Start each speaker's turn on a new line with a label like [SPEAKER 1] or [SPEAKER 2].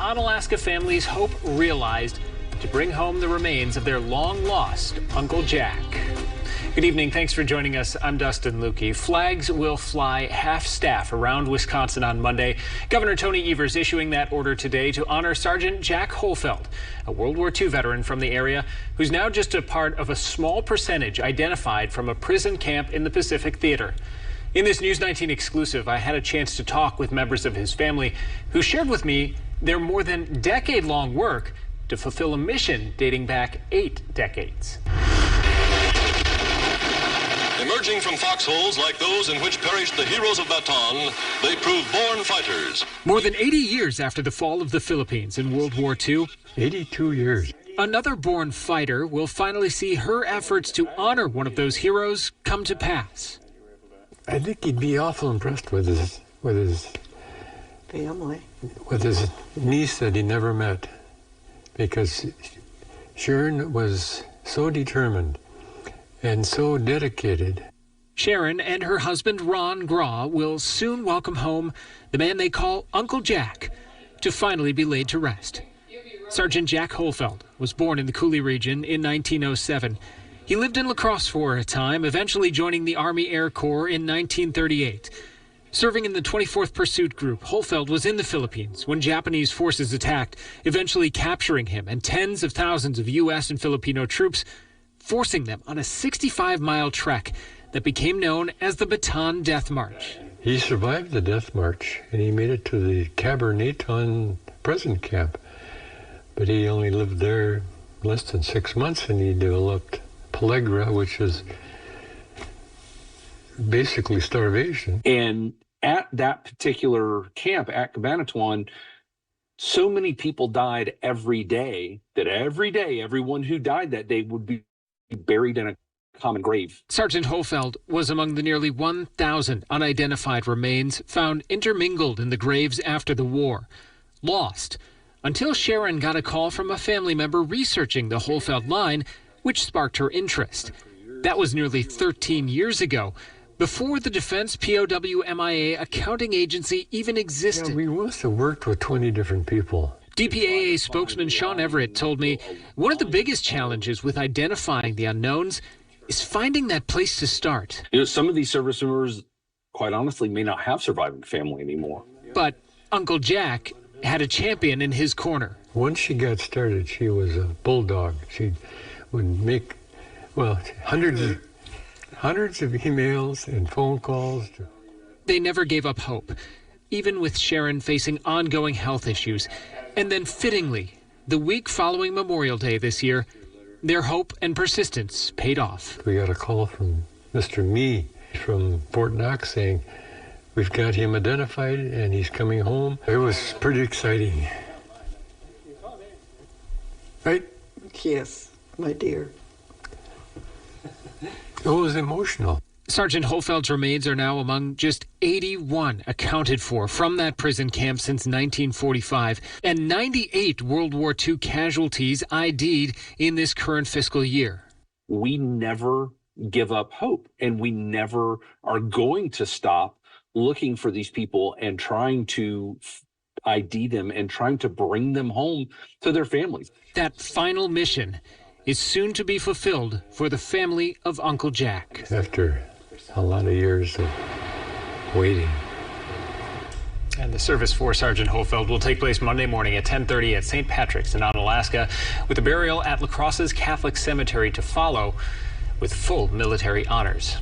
[SPEAKER 1] Onalaska families hope realized to bring home the remains of their long-lost Uncle Jack. Good evening. Thanks for joining us. I'm Dustin Lukey. Flags will fly half-staff around Wisconsin on Monday. Governor Tony Evers issuing that order today to honor Sergeant Jack Hohlfeld, a World War II veteran from the area who's now just a part of a small percentage identified from a prison camp in the Pacific Theater. In this News 19 exclusive, I had a chance to talk with members of his family who shared with me their more than decade-long work to fulfill a mission dating back 8 decades.
[SPEAKER 2] Emerging from foxholes like those in which perished the heroes of Bataan, they proved born fighters.
[SPEAKER 1] More than 80 years after the fall of the Philippines in World War II,
[SPEAKER 3] 82 years.
[SPEAKER 1] Another born fighter will finally see her efforts to honor one of those heroes come to pass.
[SPEAKER 3] I think he'd be awful impressed with his
[SPEAKER 4] family,
[SPEAKER 3] with his niece that he never met, because Sharon was so determined and so dedicated.
[SPEAKER 1] Sharon and her husband Ron Graw will soon welcome home the man they call Uncle Jack to finally be laid to rest. Sergeant Jack Hohlfeld was born in the Coulee region in 1907. He lived in La Crosse for a time, eventually joining the Army Air Corps in 1938. Serving in the 24th Pursuit Group, Hohlfeld was in the Philippines when Japanese forces attacked, eventually capturing him and tens of thousands of U.S. and Filipino troops, forcing them on a 65-mile trek that became known as the Bataan Death March.
[SPEAKER 3] He survived the Death March, and he made it to the Cabernet prison camp. But he only lived there less than 6 months, and he developed pellagra, which is basically starvation.
[SPEAKER 5] And at that particular camp at Cabanatuan, so many people died every day that everyone who died that day would be buried in a common grave.
[SPEAKER 1] Sergeant Hohlfeld was among the nearly 1,000 unidentified remains found intermingled in the graves after the war, lost until Sharon got a call from a family member researching the Hohlfeld line, which sparked her interest. That was nearly 13 years ago, before the Defense POW MIA accounting agency even existed.
[SPEAKER 3] Yeah, we must have worked with 20 different people.
[SPEAKER 1] DPAA spokesman Sean Everett told me one of the biggest challenges with identifying the unknowns is finding that place to start.
[SPEAKER 5] You know, some of these service members, quite honestly, may not have surviving family anymore.
[SPEAKER 1] But Uncle Jack had a champion in his corner.
[SPEAKER 3] Once she got started, she was a bulldog. She would make, hundreds of emails and phone calls.
[SPEAKER 1] They never gave up hope, even with Sharon facing ongoing health issues. And then fittingly, the week following Memorial Day this year, their hope and persistence paid off.
[SPEAKER 3] We got a call from Mr. Mee from Fort Knox saying, we've got him identified and he's coming home. It was pretty exciting. Right?
[SPEAKER 4] Yes, my dear.
[SPEAKER 3] It was emotional.
[SPEAKER 1] Sergeant Hohlfeld's remains are now among just 81 accounted for from that prison camp since 1945, and 98 World War II casualties ID'd in this current fiscal year.
[SPEAKER 5] We never give up hope, and we never are going to stop looking for these people and trying to ID them and trying to bring them home to their families.
[SPEAKER 1] That final mission is soon to be fulfilled for the family of Uncle Jack.
[SPEAKER 3] After a lot of years of waiting.
[SPEAKER 1] And the service for Sergeant Hohlfeld will take place Monday morning at 10:30 at St. Patrick's in Onalaska, with a burial at La Crosse's Catholic Cemetery to follow with full military honors.